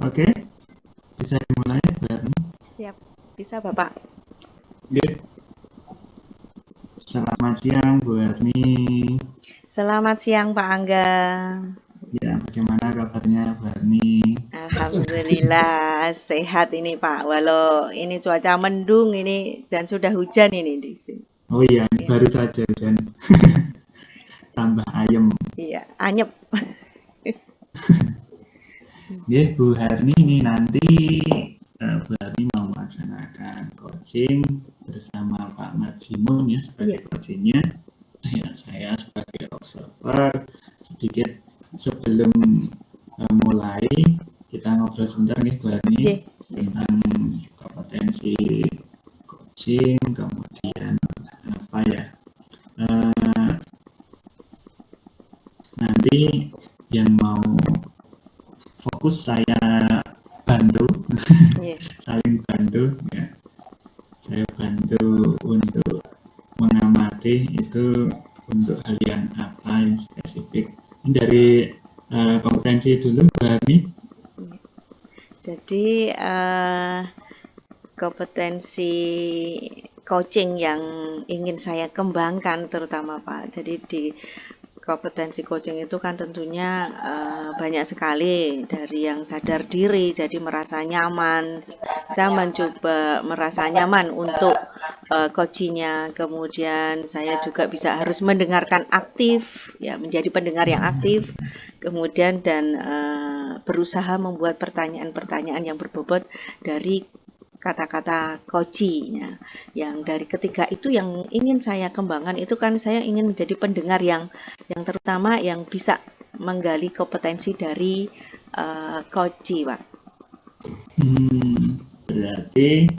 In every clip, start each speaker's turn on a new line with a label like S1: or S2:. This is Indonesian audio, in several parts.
S1: Oke, bisa dimulai bareng.
S2: Siap, bisa Bapak.
S1: Oke. Selamat siang Bu Erni.
S2: Selamat siang Pak Angga.
S1: Ya, bagaimana kabarnya Bu Erni?
S2: Alhamdulillah sehat ini Pak. Walau ini cuaca mendung ini dan sudah hujan ini di sini.
S1: Oh iya, ini
S2: Ya,
S1: baru saja hujan. Tambah ayem.
S2: iya, anyep.
S1: Ya, Bu Erni ini nanti Bu Erni mau melaksanakan coaching bersama Pak Marjimun ya
S2: Iya,
S1: sebagai coachingnya. Ya, saya sebagai observer sedikit sebelum mulai kita ngobrol sebentar nih Bu Erni
S2: J.
S1: tentang kompetensi coaching, kemudian apa ya, nanti yang mau fokus saya bantu,
S2: Iya.
S1: saling bantu ya, saya bantu untuk mengamati itu untuk hal yang apa yang spesifik. Ini dari kompetensi dulu Bu Erni.
S2: Jadi kompetensi coaching yang ingin saya kembangkan terutama Pak. Jadi di kompetensi coaching itu kan tentunya banyak sekali, dari yang sadar diri jadi merasa nyaman, kita mencoba merasa nyaman untuk coachingnya, kemudian saya juga bisa harus mendengarkan aktif ya, menjadi pendengar yang aktif, kemudian dan berusaha membuat pertanyaan-pertanyaan yang berbobot dari kata-kata coaching-nya. Yang dari ketiga itu yang ingin saya kembangkan itu kan saya ingin menjadi pendengar yang terutama yang bisa menggali kompetensi dari coaching, Pak.
S1: Berarti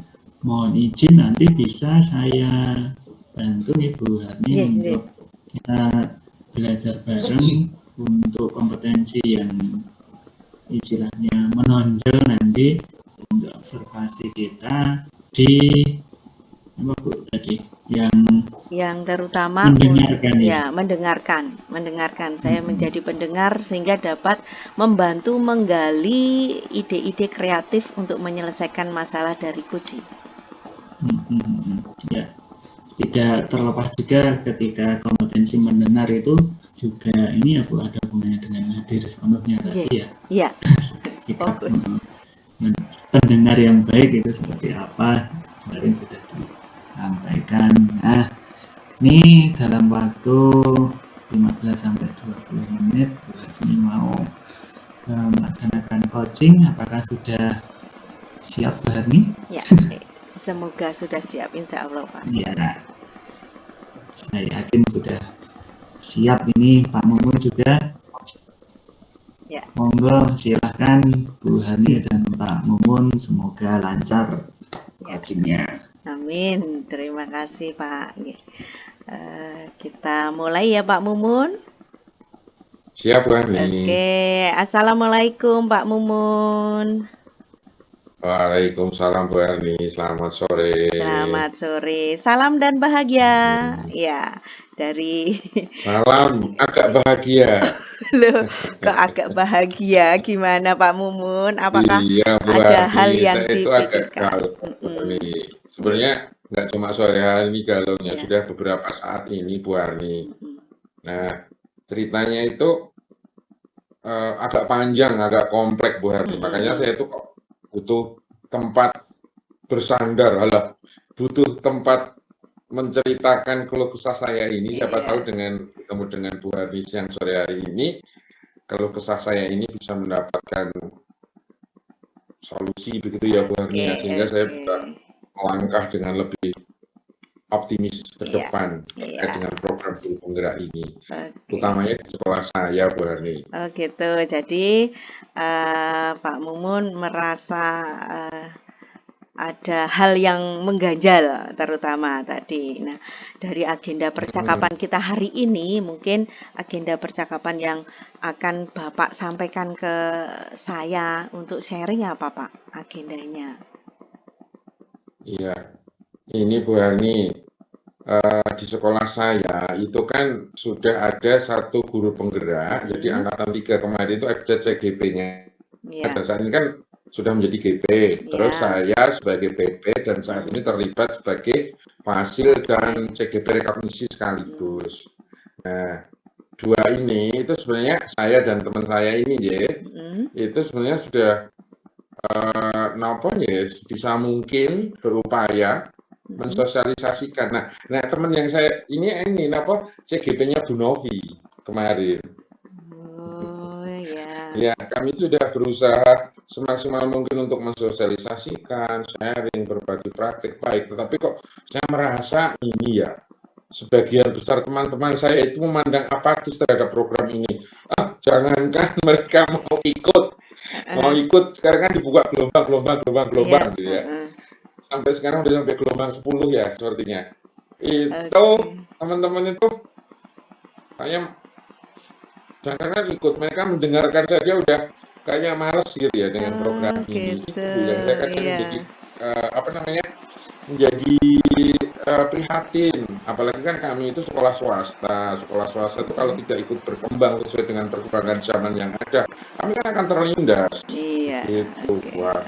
S1: mohon izin nanti bisa saya bantu Ibu Hani
S2: Nggih, nggih.
S1: untuk kita belajar bareng untuk kompetensi yang istilahnya menonjol nanti untuk observasi kita di apa Bu tadi
S2: yang terutama
S1: mendengarkan ya.
S2: mendengarkan. Saya menjadi pendengar sehingga dapat membantu menggali ide-ide kreatif untuk menyelesaikan masalah dari coaching.
S1: Ya, tidak terlepas juga ketika kompetensi mendengar itu juga ini ya Bu, ada hubungannya dengan hadir sepenuhnya tadi ya.
S2: Iya.
S1: Sikap
S2: Fokus.
S1: pendengar yang baik itu seperti apa kemarin sudah disampaikan. Nah, ini dalam waktu 15 sampai 20 menit Bu ini mau melaksanakan coaching. Apakah sudah siap Bu Hani?
S2: Ya, semoga sudah siap, insya Allah Pak.
S1: Ya, saya yakin sudah siap. Ini Pak Mumun juga. Ya. Monggo silahkan Bu Hani dan Pak Mumun, semoga lancar coachingnya.
S2: Amin, terima kasih Pak. Kita mulai ya Pak Mumun.
S3: Siap Bu Hani.
S2: Oke, Assalamualaikum Pak Mumun.
S3: Waalaikumsalam Bu Erni, selamat sore.
S2: Selamat sore, salam dan bahagia. Ya, dari
S3: salam agak bahagia.
S2: Loh, kok agak bahagia? Gimana Pak Mumun? Apakah
S3: iya, Bu
S2: ada
S3: Erni,
S2: hal yang
S3: saya itu agak
S2: dipikirkan?
S3: galau nih. Sebenarnya nggak cuma sore hari ini galaunya, sudah beberapa saat ini Bu Erni. Nah, ceritanya itu agak panjang, agak kompleks Bu Erni. Makanya saya itu kok butuh tempat bersandar, butuh tempat menceritakan keluh kesah saya ini. Siapa tahu dengan ketemu dengan Bu Erni siang sore hari ini, keluh kesah saya ini bisa mendapatkan solusi begitu ya Bu Erni, sehingga saya bisa melangkah dengan lebih optimis ke depan terkait dengan program Guru Penggerak ini, utamanya di sekolah saya Bu Erni.
S2: Oh gitu, jadi Pak Mumun merasa ada hal yang mengganjal terutama tadi. Nah, dari agenda percakapan kita hari ini, mungkin agenda percakapan yang akan Bapak sampaikan ke saya untuk sharing apa Pak agendanya?
S3: Iya, ini Bu Erni, di sekolah saya itu kan sudah ada satu guru penggerak, jadi angkatan 3 kemarin itu ada CGP-nya. Dan saat ini kan sudah menjadi GP, terus
S2: Ya.
S3: saya sebagai PP dan saat ini terlibat sebagai Fasil dan CGP Rekognisi sekaligus. Nah, dua ini itu sebenarnya saya dan teman saya ini ya, itu sebenarnya sudah bisa mungkin berupaya mensosialisasikan. Nah teman yang saya ini CGP-nya Bu Novi kemarin.
S2: Oh ya.
S3: Ya, kami sudah berusaha semaksimal mungkin untuk mensosialisasikan, sharing, berbagi praktik baik. Tetapi kok saya merasa ini ya, sebagian besar teman-teman saya itu memandang apatis terhadap program ini. Jangankan mereka mau ikut, sekarang kan dibuka gelombang gitu ya. Sampai sekarang udah sampai gelombang 10 ya sepertinya. Itu teman-teman itu kayak jangan ikut, mereka mendengarkan saja udah kayaknya males gitu ya dengan program ini.
S2: Gitu.
S3: Itu yang saya kadang menjadi prihatin. Apalagi kan kami itu sekolah swasta itu kalau tidak ikut berkembang sesuai dengan perkembangan zaman yang ada, kami kan akan terlindas.
S2: Iya.
S3: Gitu, Wah.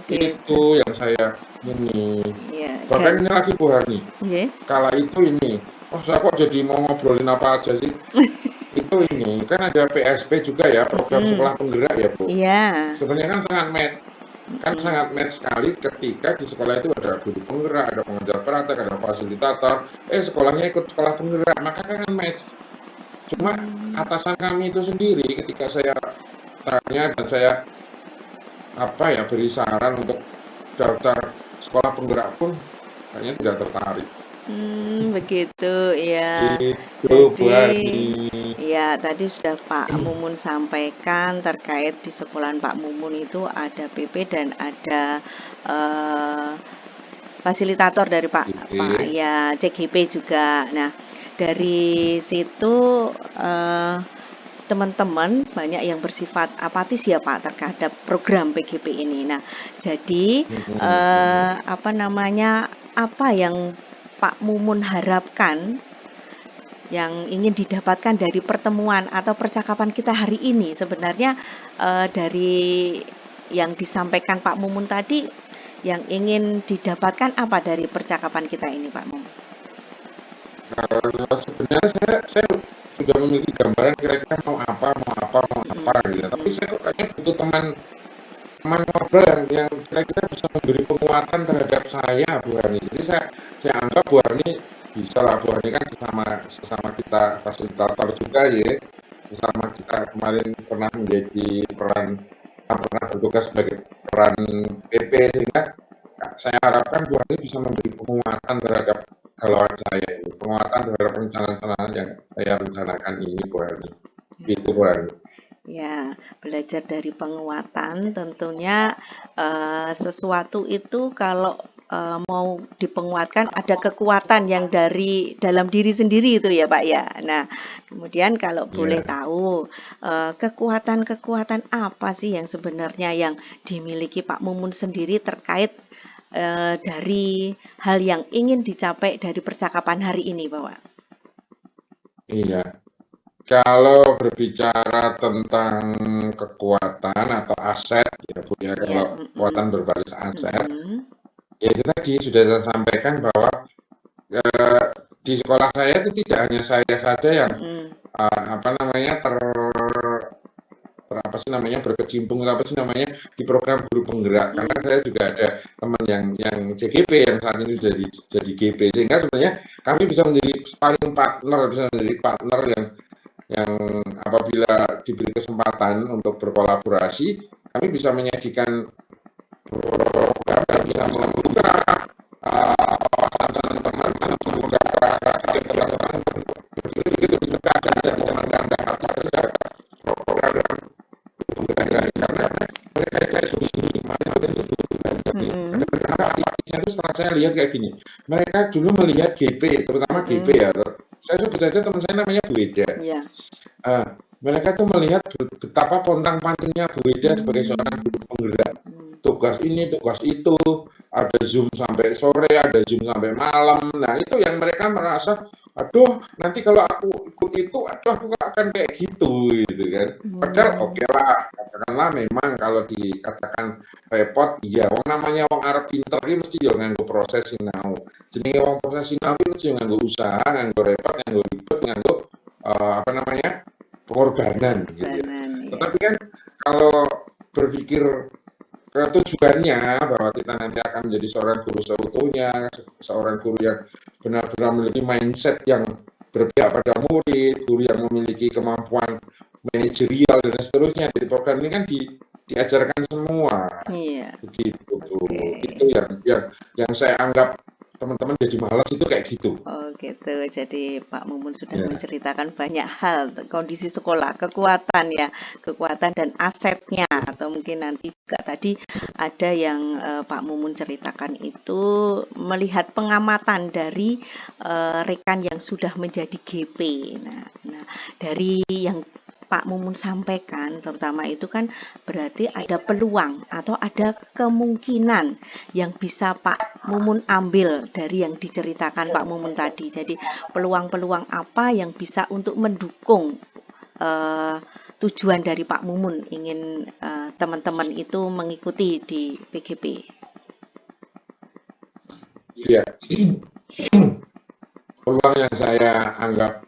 S2: Gitu.
S3: Itu yang saya ini.
S2: Iya.
S3: Bahkan ini lagi Bu Harni. Kala itu ini, saya kok jadi mau ngobrolin apa aja sih? Itu ini kan ada PSP juga ya, program sekolah penggerak ya Bu.
S2: Iya.
S3: Sebenarnya kan sangat match sekali ketika di sekolah itu ada guru penggerak, ada pengajar praktek, ada fasilitator. Sekolahnya ikut sekolah penggerak, maka kan match. Cuma atasan kami itu sendiri ketika saya tanya dan saya beri saran untuk daftar sekolah penggerak pun kayaknya tidak tertarik.
S2: Begitu ya.
S3: Jadi
S2: ya tadi sudah Pak Mumun sampaikan terkait di sekolahan Pak Mumun itu ada PP dan ada fasilitator dari Pak ya CGP juga. Nah dari situ teman-teman banyak yang bersifat apatis ya Pak terhadap program PGP ini. Nah jadi apa yang Pak Mumun harapkan yang ingin didapatkan dari pertemuan atau percakapan kita hari ini sebenarnya dari yang disampaikan Pak Mumun tadi yang ingin didapatkan apa dari percakapan kita ini Pak Mumun?
S3: Sebenarnya saya sudah memiliki gambaran kira-kira mau apa gitu. Tapi saya kayaknya butuh teman ngobrol yang kira-kira bisa memberi penguatan terhadap saya Bu Harni. Jadi saya anggap Bu Harni bisa lah, Bu Harni kan sesama kita fasilitator juga ya, bersama kita kemarin pernah bertugas sebagai peran PP, sehingga saya harapkan Bu Harni bisa memberi penguatan terhadap galauan saya ini, penguatan terhadap rencana-rencana yang saya rencanakan ini Bu Harni. Gitu Bu Harni.
S2: Ya, belajar dari penguatan tentunya sesuatu itu kalau mau dipenguatkan ada kekuatan yang dari dalam diri sendiri itu ya Pak ya. Nah kemudian kalau boleh tahu kekuatan-kekuatan apa sih yang sebenarnya yang dimiliki Pak Mumun sendiri terkait dari hal yang ingin dicapai dari percakapan hari ini Bapak?
S3: Iya. Kalau berbicara tentang kekuatan atau aset ya Bu ya, kalau kekuatan berbasis aset, ya itu tadi sudah saya sampaikan bahwa di sekolah saya itu tidak hanya saya saja yang berkecimpung di program guru penggerak, karena saya juga ada teman yang CGP yang saat ini jadi GP, sehingga sebenarnya kami bisa menjadi sparring partner, bisa menjadi partner yang apabila diberi kesempatan untuk berkolaborasi, kami bisa menyajikan program dan bisa membuka wawasan teman-teman, membuka teman-teman begitu dekat dan teman-teman program karena mereka itu di sini itu setelah saya lihat kayak gini, mereka dulu melihat GP, terutama GP ya, saya sebut saja teman saya namanya Bu Eda. Mereka tuh melihat betapa pontang-pantingnya Bu Eda sebagai seorang guru penggerak, tugas ini, tugas itu, ada Zoom sampai sore, ada Zoom sampai malam. Nah itu yang mereka merasa, aduh nanti kalau aku ikut itu, aduh aku nggak akan kayak gitu kan. Padahal oke lah, katakanlah memang kalau dikatakan repot, iya, wong namanya wong arep pinter iki mesti yo nganggo proses sinau. Jenenge wong proses sinau iki mesti nganggo usaha, nganggo repot, nganggo ribet, nganggo apa namanya? Pengorbanan gitu ya.
S2: Pengorbanan, ya.
S3: Tetapi kan kalau berpikir ke tujuannya bahwa kita nanti akan menjadi seorang guru seutuhnya, seorang guru yang benar-benar memiliki mindset yang berpihak pada murid, guru yang memiliki kemampuan manajerial dan seterusnya. Jadi program ini kan diajarkan semua,
S2: Iya.
S3: begitu tuh.
S2: Oke.
S3: Itu yang saya anggap teman-teman jadi malas itu kayak gitu.
S2: Oh gitu. Jadi Pak Mumun sudah
S3: Ya.
S2: menceritakan banyak hal kondisi sekolah, kekuatan ya, kekuatan dan asetnya, atau mungkin nanti juga tadi ada yang Pak Mumun ceritakan itu melihat pengamatan dari rekan yang sudah menjadi GP. Nah, dari yang Pak Mumun sampaikan terutama itu kan berarti ada peluang atau ada kemungkinan yang bisa Pak Mumun ambil dari yang diceritakan Pak Mumun tadi. Jadi peluang-peluang apa yang bisa untuk mendukung tujuan dari Pak Mumun ingin teman-teman itu mengikuti di PGP.
S3: Iya. Peluang yang saya anggap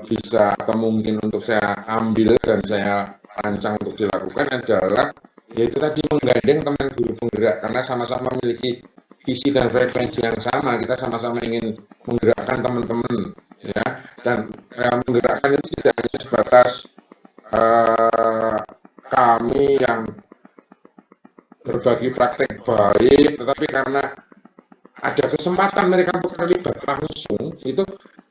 S3: bisa atau mungkin untuk saya ambil dan saya rancang untuk dilakukan adalah yaitu tadi menggandeng teman guru penggerak, karena sama-sama memiliki visi dan frekuensi yang sama. Kita sama-sama ingin menggerakkan teman-teman, ya, dan menggerakkan itu tidak hanya sebatas kami yang berbagi praktek baik, tetapi karena ada kesempatan mereka untuk terlibat langsung, itu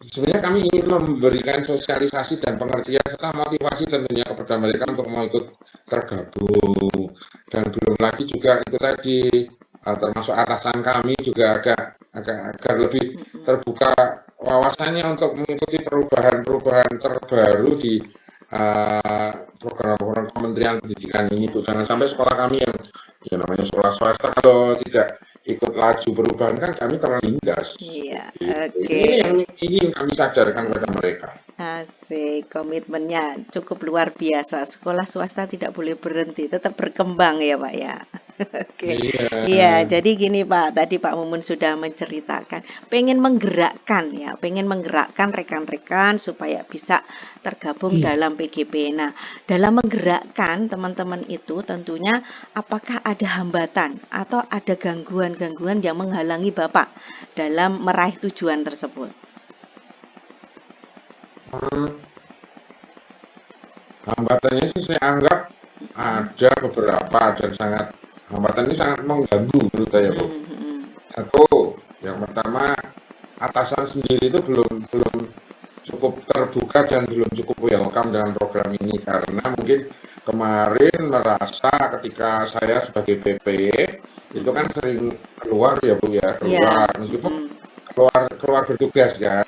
S3: sebenarnya kami ingin memberikan sosialisasi dan pengertian serta motivasi tentunya kepada mereka untuk mau ikut tergabung. Dan belum lagi juga itu tadi termasuk atasan kami juga agar lebih terbuka wawasannya untuk mengikuti perubahan-perubahan terbaru di program-program Kementerian Pendidikan ini, Bu. Jangan sampai sekolah kami yang namanya sekolah swasta kalau tidak ikut laju perubahan kan kami terlindas.
S2: Iya,
S3: Gitu.
S2: oke.
S3: Ini yang kami sadarkan kepada mereka.
S2: Asik, komitmennya cukup luar biasa. Sekolah swasta tidak boleh berhenti, tetap berkembang ya Pak ya. Oke.
S3: Iya.
S2: Iya, jadi gini Pak, tadi Pak Mumun sudah menceritakan, pengen menggerakkan rekan-rekan supaya bisa tergabung dalam PGP. Nah, dalam menggerakkan teman-teman itu tentunya apakah ada hambatan atau ada gangguan-gangguan yang menghalangi Bapak dalam meraih tujuan tersebut?
S3: Hambatannya sih saya anggap ada beberapa dan hambatan ini sangat mengganggu menurut saya, Bu. Satu, yang pertama atasan sendiri itu belum cukup terbuka dan belum cukup welcome dengan program ini, karena mungkin kemarin merasa ketika saya sebagai PP itu kan sering keluar ya Bu ya, keluar meskipun keluar bertugas kan,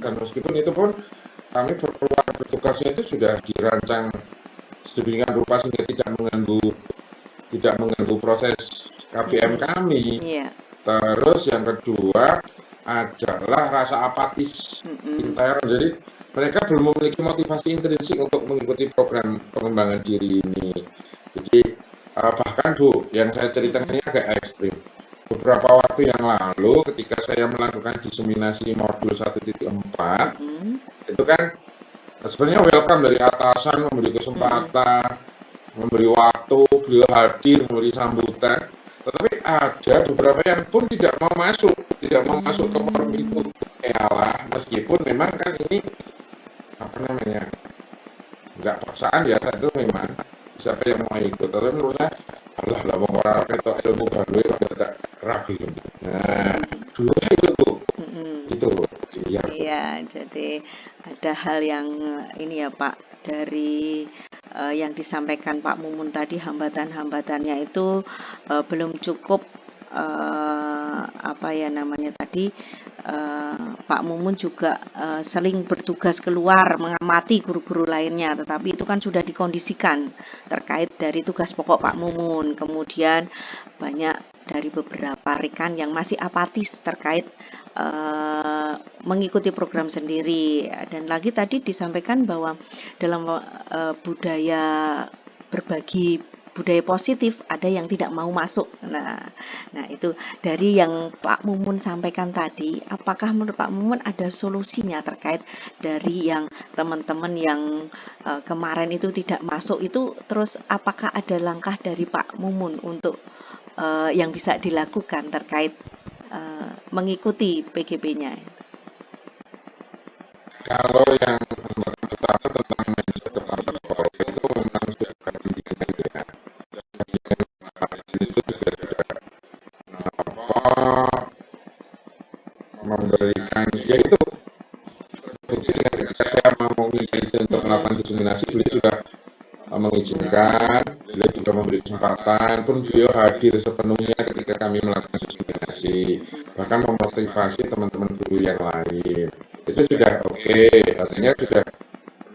S3: dan meskipun itu pun kami keluar bertugasnya itu sudah dirancang sedemikian rupa sehingga tidak mengganggu proses KPM kami. Terus yang kedua adalah rasa apatis intern. Jadi mereka belum memiliki motivasi intrinsik untuk mengikuti program pengembangan diri ini. Jadi bahkan Bu, yang saya ceritakan ini agak ekstrim. Beberapa waktu yang lalu ketika saya melakukan diseminasi modul 1.4, itu kan sebenarnya welcome dari atasan, memberi kesempatan, memberi waktu, beliau hadir, memberi sambutan. Tetapi ada beberapa yang pun tidak mau masuk ke forum itu. Yalah, meskipun memang kan ini nggak paksaan ya, itu memang siapa yang mau ikut. Tapi menurut saya, Allah lah mau orang itu ilmu baru itu tidak ragu. Nah, dulu itu
S2: Iya, jadi ada hal yang ini ya Pak, dari yang disampaikan Pak Mumun tadi, hambatan-hambatannya itu belum cukup Pak Mumun juga sering bertugas keluar mengamati guru-guru lainnya, tetapi itu kan sudah dikondisikan terkait dari tugas pokok Pak Mumun. Kemudian banyak dari beberapa rekan yang masih apatis terkait mengikuti program sendiri. Dan lagi tadi disampaikan bahwa dalam budaya berbagi, budaya positif, ada yang tidak mau masuk. Nah itu dari yang Pak Mumun sampaikan tadi, apakah menurut Pak Mumun ada solusinya terkait dari yang teman-teman yang kemarin itu tidak masuk itu, terus apakah ada langkah dari Pak Mumun untuk yang bisa dilakukan terkait mengikuti PGP-nya?
S3: Kalau yang pertama tentang mindset kepala sekolah itu memang sudah pendidikan ya. Itu juga sudah memberikan, yaitu bukti ketika saya mau meminta izin untuk melakukan diseminasi, beliau sudah mengizinkan, beliau juga memberi kesempatan, pun beliau hadir sepenuhnya ketika kami melakukan diseminasi, bahkan memotivasi teman-teman guru yang lain. Itu sudah oke, artinya sudah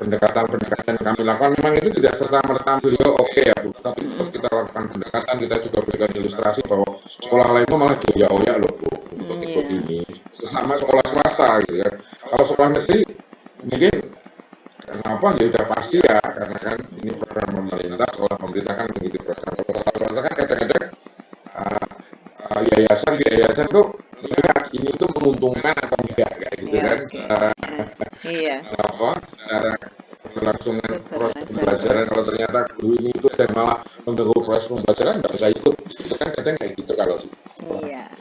S3: pendekatan-pendekatan yang kami lakukan memang itu tidak serta-merta beliau oke ya Bu, tapi tetap kita lakukan pendekatan, kita juga berikan ilustrasi bahwa sekolah lain itu malah joya-oya loh Bu untuk ikut ini, sesama sekolah swasta gitu ya. Kalau sekolah negeri mungkin kenapa ya udah pasti ya, karena kan ini program pemerintah, sekolah pemerintah kan begitu program. Kalau swasta kan kadang-kadang yayasan tuh lihat ini tuh menguntungkan atau enggak kayak gitu kan, secara kelangsungan proses pembelajaran. Kalau ternyata guru ini itu dan malah mengganggu proses pembelajaran, nggak usah ikut. Itu kan kadang kayak gitu kalau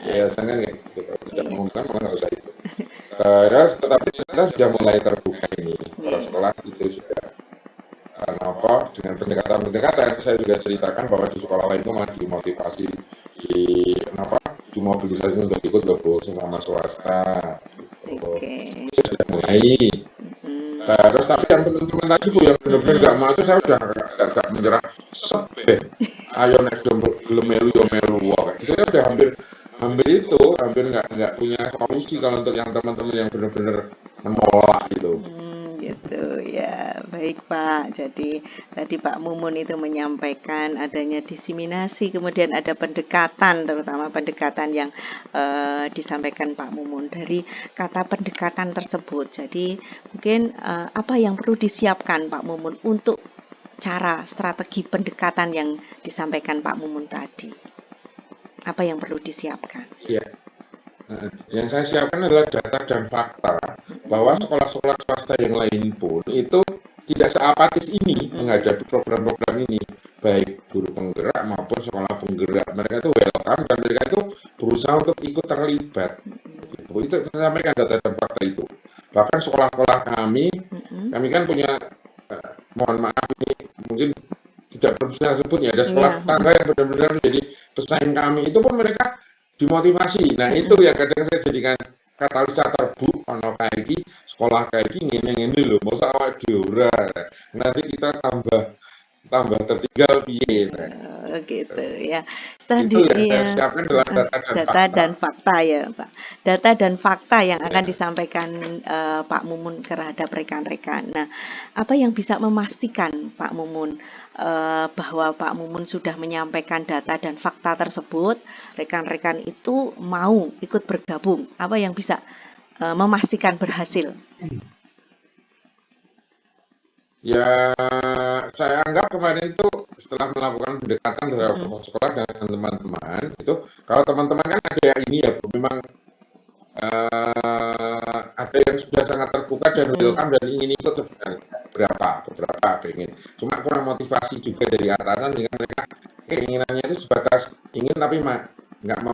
S3: yayasan kan kayak gitu, kalau tidak menguntungkan malah nggak usah ikut. Terus tetapi kita sudah mulai terbuka ini, kalau sekolah itu sudah dengan pendekatan saya juga ceritakan bahwa di sekolah lain itu malah dimotivasi, dimobilisasi untuk ikut ke sesama swasta. Itu sudah mulai. Terus tapi yang teman-teman tadi Bu yang benar-benar nggak masuk, saya udah agak menyerah. Ayo naik gelem melu yo melu gitu, saya udah hampir nggak punya solusi kalau untuk yang teman-teman yang benar-benar menolak gitu.
S2: Gitu ya, baik Pak. Jadi tadi Pak Mumun itu menyampaikan adanya diseminasi, kemudian ada pendekatan, terutama pendekatan yang disampaikan Pak Mumun dari kata pendekatan tersebut. Jadi mungkin apa yang perlu disiapkan Pak Mumun untuk cara strategi pendekatan yang disampaikan Pak Mumun tadi? Apa yang perlu disiapkan?
S3: Iya. Yang saya siapkan adalah data dan fakta bahwa sekolah-sekolah swasta yang lain pun itu tidak seapatis ini menghadapi program-program ini, baik guru penggerak maupun sekolah penggerak. Mereka itu welcome dan mereka itu berusaha untuk ikut terlibat. Itu saya sampaikan data dan fakta itu. Bahkan sekolah-sekolah kami kan punya, mohon maaf ini mungkin tidak perlu saya sebutnya, ada sekolah tangga yang benar-benar menjadi pesaing kami, itu pun mereka dimotivasi. Nah itu ya kadang saya jadikan katalisator Bu, ono kayak iki sekolah kayak iki ngene lho, mosok awak dhewe ora. Nanti kita tambah tertinggal piye.
S2: Gitu ya.
S3: Itu yang saya siapkan adalah
S2: data dan fakta ya Pak. Data dan fakta yang akan disampaikan Pak Mumun terhadap rekan-rekan. Nah, apa yang bisa memastikan Pak Mumun bahwa Pak Mumun sudah menyampaikan data dan fakta tersebut, rekan-rekan itu mau ikut bergabung? Apa yang bisa memastikan berhasil?
S3: Ya, saya anggap kemarin itu setelah melakukan pendekatan terhadap sekolah dan teman-teman itu, kalau teman-teman kan ada yang ini ya, memang ada yang sudah sangat terbuka dan welcome dan ingin ikut sebenarnya, beberapa pengen, cuma kurang motivasi juga dari atasan sehingga mereka keinginannya itu sebatas ingin tapi nggak mau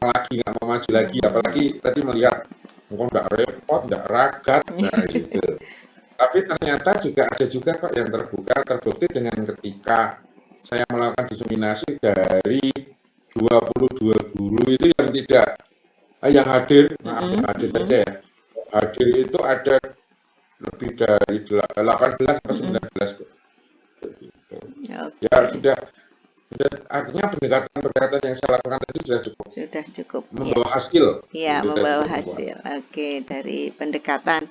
S3: maju lagi, apalagi tadi melihat mungkin nggak repot, nggak ragat, nah gitu. Tapi ternyata ada juga kok yang terbuka, terbukti dengan ketika saya melakukan diseminasi dari 22 guru itu yang hadir, hadir saja ya. Hadir itu ada lebih dari 18 atau 19 kok. Gitu. Ya sudah, artinya pendekatan yang saya lakukan tadi sudah cukup
S2: Sudah cukup ya.
S3: membawa hasil.
S2: Ya,
S3: Itu tadi
S2: membawa
S3: perempuan.
S2: hasil. Oke, dari pendekatan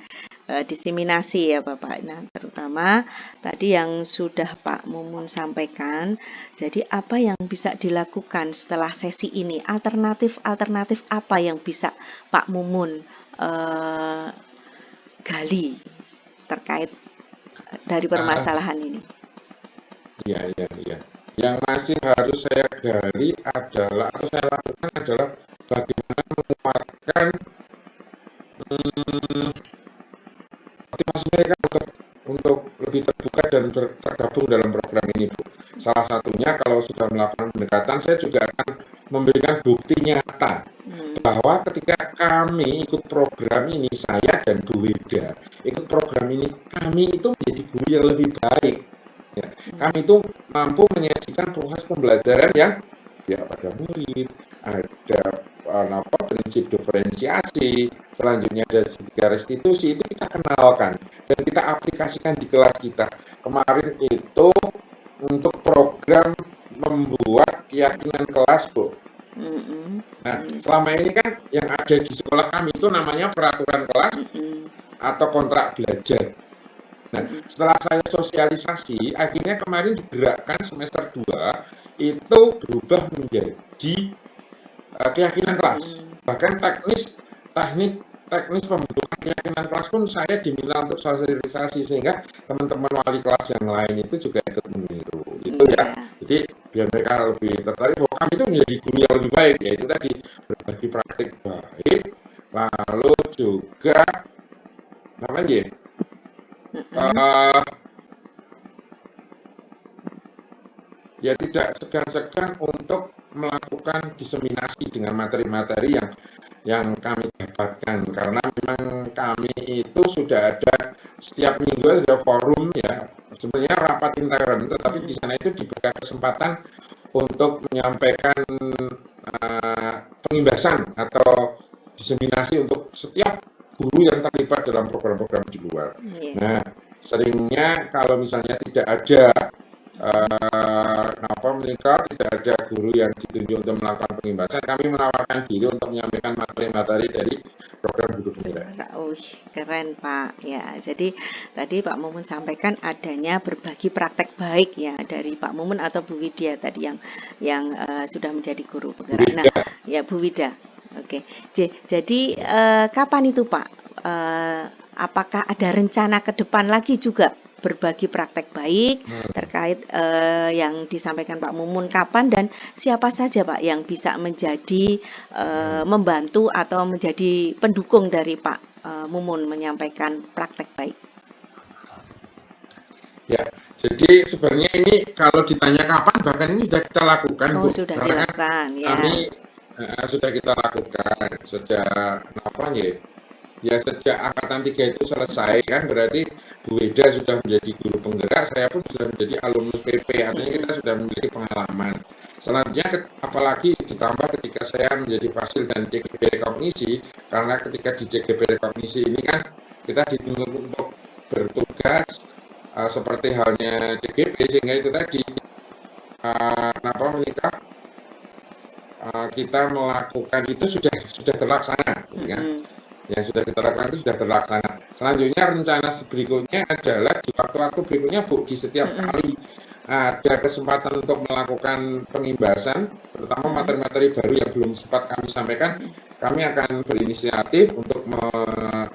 S2: diseminasi ya Bapak. Nah, terutama tadi yang sudah Pak Mumun sampaikan. Jadi apa yang bisa dilakukan setelah sesi ini? Alternatif apa yang bisa Pak Mumun gali terkait dari permasalahan ini?
S3: Iya. Yang masih harus saya gali adalah, atau saya lakukan adalah bagaimana menguatkan motivasi mereka untuk lebih terbuka dan tergabung dalam program ini, Bu. Salah satunya kalau sudah melakukan pendekatan, saya juga akan memberikan bukti nyata bahwa ketika kami ikut program ini, saya dan Bu Wida ikut program ini, kami itu menjadi guru yang lebih baik. Ya, kami itu mampu menyajikan proses pembelajaran yang ya pada murid, ada prinsip diferensiasi, selanjutnya ada segitiga restitusi, itu kita kenalkan dan kita aplikasikan di kelas kita. Kemarin itu untuk program membuat keyakinan kelas, Bu. Nah, selama ini kan yang ada di sekolah kami itu namanya peraturan kelas atau kontrak belajar. Nah, setelah saya sosialisasi, akhirnya kemarin digerakkan semester 2 itu berubah menjadi keyakinan kelas. Bahkan teknis pembentukan keyakinan kelas pun saya diminta untuk sosialisasi, sehingga teman-teman wali kelas yang lain itu juga ikut meniru. Itu ya. Jadi biar mereka lebih tertarik bahwa kami itu menjadi guru yang lebih baik, yaitu tadi berbagi praktik baik, lalu juga namanya ya tidak segan-segan untuk melakukan diseminasi dengan materi-materi yang kami dapatkan, karena memang kami itu sudah ada setiap minggu ada forum ya, sebenarnya rapat intern, tetapi di sana itu diberikan kesempatan untuk menyampaikan pengimbasan atau diseminasi untuk setiap guru yang terlibat dalam program-program di luar. Nah, seringnya kalau misalnya tidak ada tidak ada guru yang ditunjuk untuk melakukan pengimbasan, kami menawarkan diri untuk menyampaikan materi-materi dari program guru penggerak.
S2: Keren Pak. Ya, jadi tadi Pak Mumun sampaikan adanya berbagi praktek baik ya dari Pak Mumun atau Bu Widya tadi yang sudah menjadi guru penggerak. Nah, ya Bu Wida. Oke. Jadi kapan itu Pak? Apakah ada rencana ke depan lagi juga berbagi praktek baik terkait yang disampaikan Pak Mumun, kapan dan siapa saja Pak yang bisa menjadi membantu atau menjadi pendukung dari Pak Mumun menyampaikan praktek baik?
S3: Ya, jadi sebenarnya ini kalau ditanya kapan, bahkan ini sudah kita lakukan, Bu.
S2: Sudah dilakukan, ya.
S3: Kami sudah kita lakukan, ya sejak angkatan 3 itu selesai kan, berarti Bu Wida sudah menjadi guru penggerak, saya pun sudah menjadi alumnus PP, artinya kita sudah memiliki pengalaman. Selanjutnya apalagi ditambah ketika saya menjadi fasil dan CGP rekognisi, karena ketika di CGP rekognisi ini kan kita dituntut untuk bertugas seperti halnya CGP, sehingga itu tadi kita melakukan itu sudah terlaksana, kan? Yang sudah kita lakukan itu sudah terlaksana. Selanjutnya rencana berikutnya adalah di waktu-waktu berikutnya, Bu, di setiap kali ada kesempatan untuk melakukan pengimbasan, terutama materi-materi baru yang belum sempat kami sampaikan, kami akan berinisiatif untuk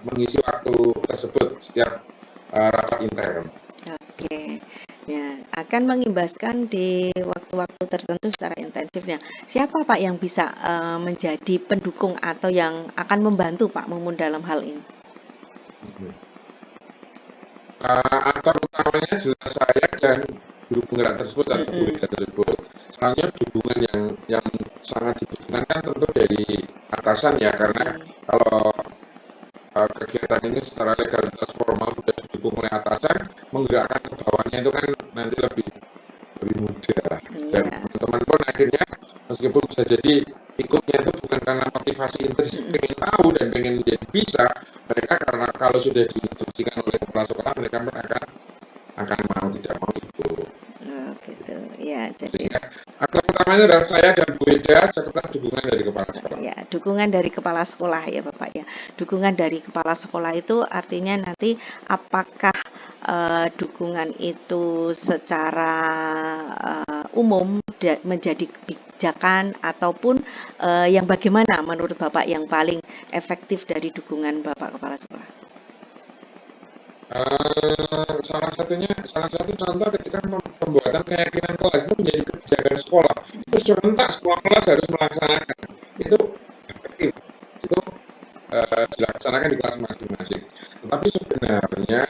S3: mengisi waktu tersebut setiap rapat intern.
S2: Oke. Ya, akan mengimbaskan di waktu-waktu tertentu secara intensif. Siapa Pak yang bisa menjadi pendukung atau yang akan membantu Pak Mumun dalam hal ini?
S3: Aktor utamanya jelas saya dan guru penggerak tersebut atau guru tersebut. Selanjutnya dukungan yang sangat dibutuhkan kan tentu dari atasan ya, karena kalau kegiatan ini secara legalitas formal sudah didukung oleh atasan, menggerakkan ke bawahnya itu kan nanti lebih mudah. Dan teman-teman pun akhirnya meskipun bisa jadi ikutnya itu bukan karena motivasi intrinsik pengen tahu dan pengen menjadi bisa, mereka karena kalau sudah diinstruksikan oleh kepala sekolah, mereka akan mau tidak mau ikut.
S2: Gitu ya. Ya, jadi
S3: Sehingga aktor pertamanya adalah saya dan Bu Eda serta dukungan dari kepala sekolah.
S2: ya, dukungan dari kepala sekolah ya Bapak ya. Dukungan dari kepala sekolah itu artinya nanti apakah dukungan itu secara umum menjadi kebijakan ataupun yang bagaimana menurut Bapak yang paling efektif dari dukungan Bapak kepala sekolah?
S3: Salah satu contoh ketika pembuatan keyakinan kelas itu menjadi kebijakan sekolah. Itu serentak semua kelas harus melaksanakan. Itu efektif. Itu dilaksanakan di kelas masing-masing. Tetapi sebenarnya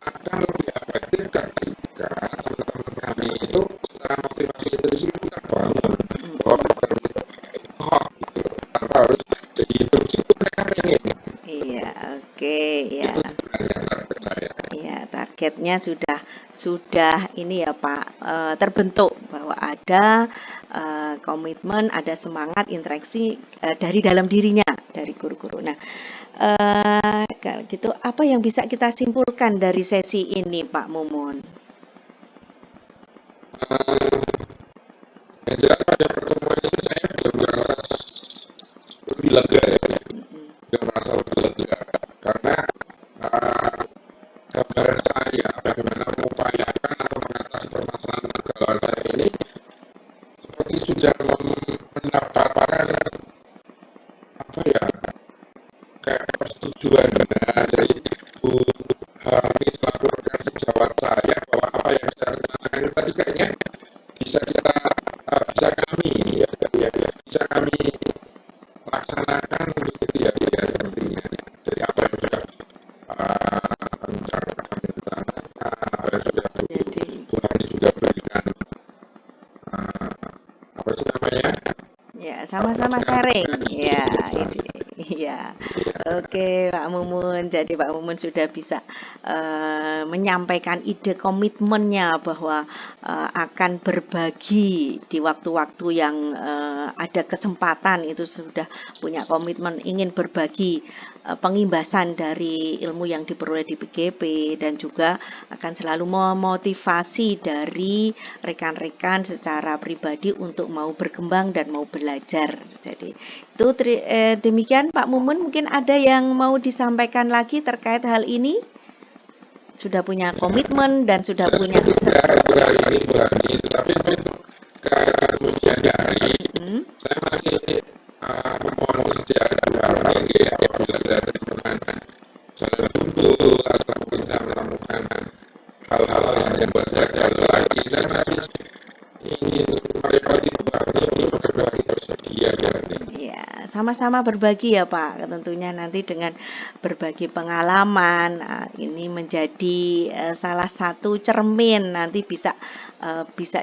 S3: akan lebih efektif ketika teman-teman kami itu secara motivasi intrinsik kita bangun bahwa program itu gitu, tanpa harus jadi instruksi itu mereka pengen.
S2: Iya, oke ya.
S3: Itu sebenarnya target saya.
S2: Iya, targetnya sudah ini ya Pak, terbentuk bahwa ada komitmen, ada semangat interaksi dari dalam dirinya dari guru-guru. Nah, kalau gitu apa yang bisa kita simpulkan dari sesi ini Pak Mumun?
S3: Yang jelas pada pertemuan ini saya sudah merasa lebih lega ya, sudah merasa lebih lega karena gambaran saya bagaimana mengupayakan atau mengatasi permasalahan kegalauan saya ini seperti sudah mendapatkan apa ya kayak persetujuan dari Bu Harni selaku rekan sejawat saya bahwa apa yang saya rencanakan itu tadi kayaknya bisa kami bisa kami laksanakan gitu ya sepertinya. Jadi apa yang sudah rencanakan apa yang sudah Bu Harni juga berikan apa sih namanya?
S2: Ya, sama-sama sharing. Ya, iya. Oke, Pak Mumun. Jadi Pak Mumun sudah bisa menyampaikan ide komitmennya bahwa akan berbagi di waktu-waktu yang ada kesempatan, itu sudah punya komitmen ingin berbagi pengimbasan dari ilmu yang diperoleh di PGP, dan juga akan selalu memotivasi dari rekan-rekan secara pribadi untuk mau berkembang dan mau belajar. Jadi itu demikian Pak Mumun, mungkin ada yang mau disampaikan lagi terkait hal ini? Sudah punya komitmen dan sudah punya
S3: hari ini berani, tapi kemudian hari saya masih memohon kesediaan apabila saya menemukan jalan buntu atau mungkin saya menemukan hal-hal yang membuat saya jatuh lagi, saya masih ingin merepoti ini berbagi bersedia
S2: ya, sama-sama berbagi ya Pak, tentunya nanti dengan berbagi pengalaman ini menjadi salah satu cermin, nanti bisa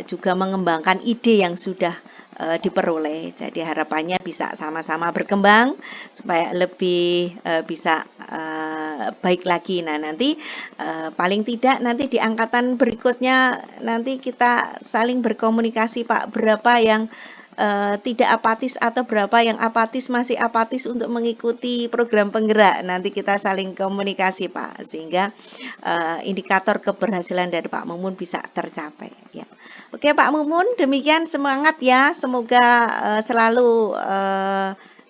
S2: juga mengembangkan ide yang sudah diperoleh. Jadi harapannya bisa sama-sama berkembang supaya lebih bisa baik lagi. Nah, nanti paling tidak nanti di angkatan berikutnya nanti kita saling berkomunikasi Pak, berapa yang tidak apatis atau berapa yang apatis, masih apatis untuk mengikuti program penggerak. Nanti kita saling komunikasi Pak, sehingga indikator keberhasilan dari Pak Mumun bisa tercapai ya. Oke Pak Mumun, demikian, semangat ya, semoga selalu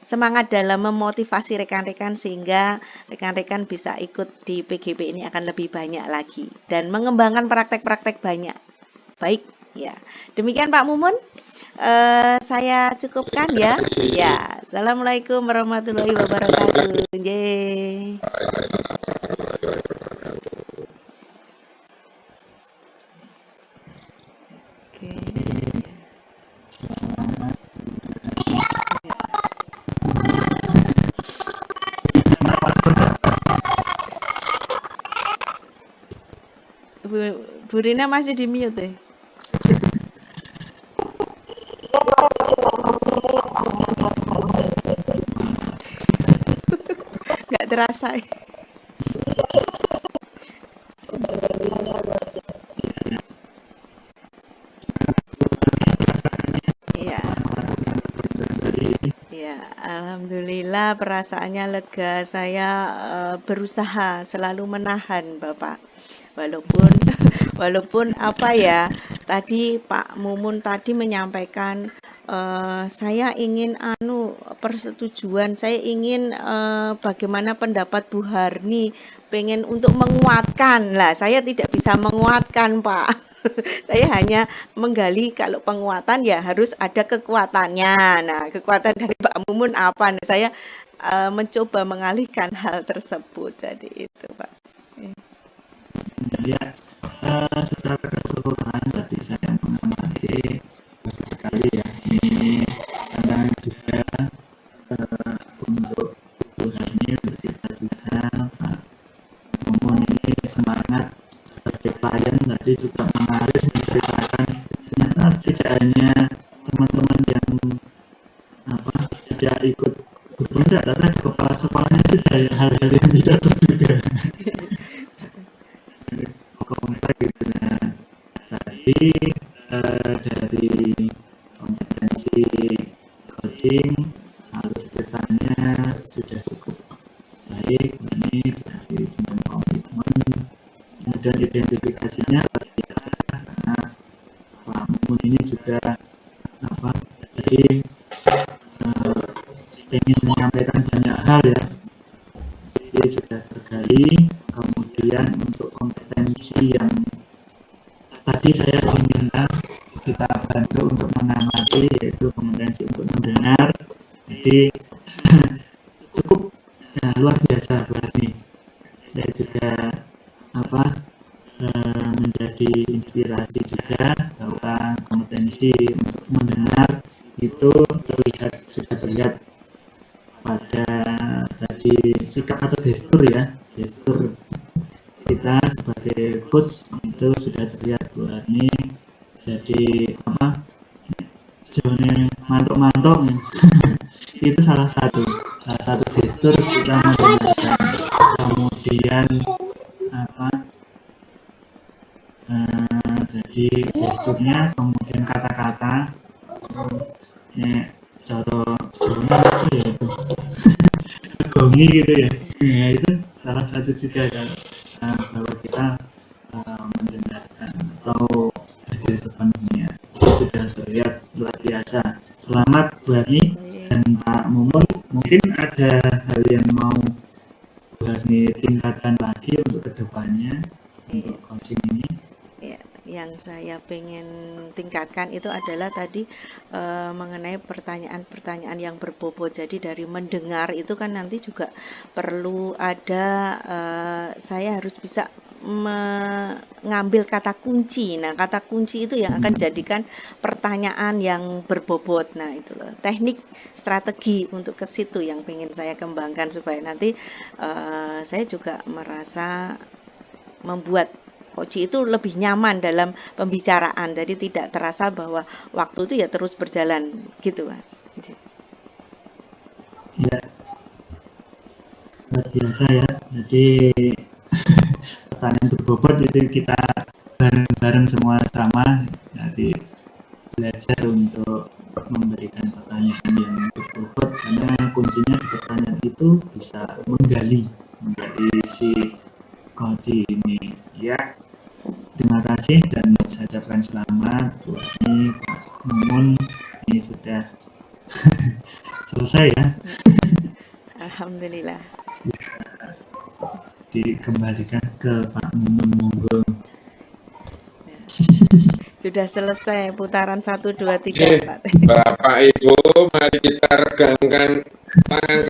S2: semangat dalam memotivasi rekan-rekan sehingga rekan-rekan bisa ikut di PGP ini akan lebih banyak lagi dan mengembangkan praktek-praktek banyak. Baik ya, demikian Pak Mumun. Saya cukupkan ya. Ya, assalamualaikum warahmatullahi wabarakatuh. Yeay. Oke. Bu Rina masih di mute ya? Nggak terasa. Iya. Ya, alhamdulillah perasaannya lega. Saya berusaha selalu menahan Bapak. Walaupun apa ya, tadi Pak Mumun tadi menyampaikan saya ingin persetujuan, saya ingin bagaimana pendapat Bu Harni, pengen untuk menguatkan. Lah, saya tidak bisa menguatkan, Pak. Saya hanya menggali kalau penguatan ya harus ada kekuatannya. Nah, kekuatan dari Pak Mumun apa? Nah, saya mencoba mengalihkan hal tersebut. Jadi itu, Pak.
S1: Ya, secara keseluruhan tadi saya mengamati bagus sekali ya. Ini karena juga untuk Bu Harni, untuk kita juga Pak Mumun ini semangat sebagai klien tadi juga mengalir menceritakan ternyata tidak hanya teman-teman yang tidak ikut berbeda, tapi ada kepala sekolahnya sudah hal-hal yang tidak terduga kompleks gitu. Nah, tadi dari kompetensi coaching alur ceritanya sudah cukup baik. Ini dari dengan komitmen, kemudian identifikasinya karena Pak Mumun ini juga jadi ingin menyampaikan banyak hal ya, jadi sudah tergali. Kemudian untuk kompetensi yang tadi saya diminta kita bantu untuk mengamati, yaitu kompetensi untuk mendengar. Jadi cukup luar biasa berarti. Saya juga menjadi inspirasi juga bahwa kompetensi untuk mendengar itu sudah terlihat pada tadi sikap atau gestur ya, gestur kita sebagai coach itu sudah terlihat Bu Harni. Jadi jone mantuk-mantuk itu salah satu gestur kita mendengarkan. Kemudian jadi gesturnya, kemudian kata-kata cara apa ya itu gongi gitu ya. Ya itu salah satu juga kan, bahwa kita mendengarkan atau hadir sepenuhnya sudah terlihat luar biasa. Selamat Bu Harni dan Pak Mumun. Mungkin ada hal yang mau Bu Harni tingkatkan lagi untuk kedepannya untuk coaching ini?
S2: Yang saya pengen tingkatkan itu adalah tadi mengenai pertanyaan-pertanyaan yang berbobot. Jadi dari mendengar itu kan nanti juga perlu ada saya harus bisa mengambil kata kunci. Nah, kata kunci itu yang akan jadikan pertanyaan yang berbobot. Nah, itu loh teknik strategi untuk ke situ yang pengen saya kembangkan supaya nanti saya juga merasa membuat coach itu lebih nyaman dalam pembicaraan, jadi tidak terasa bahwa waktu itu ya terus berjalan gitu, Mas.
S1: Ya, luar biasa ya. Jadi pertanyaan berbobot itu kita bareng-bareng semua sama. Jadi belajar untuk memberikan pertanyaan yang berbobot, karena kuncinya di pertanyaan itu bisa menggali menjadi si coach ini ya. Terima kasih dan saya ucapkan selamat buat ini Pak Mumun, ini sudah selesai ya.
S2: Alhamdulillah.
S1: Dikembalikan ke Pak Mumun, monggo.
S2: Sudah selesai putaran 1, 2, 3 Pak.
S3: Bapak Ibu, mari kita regangkan tangan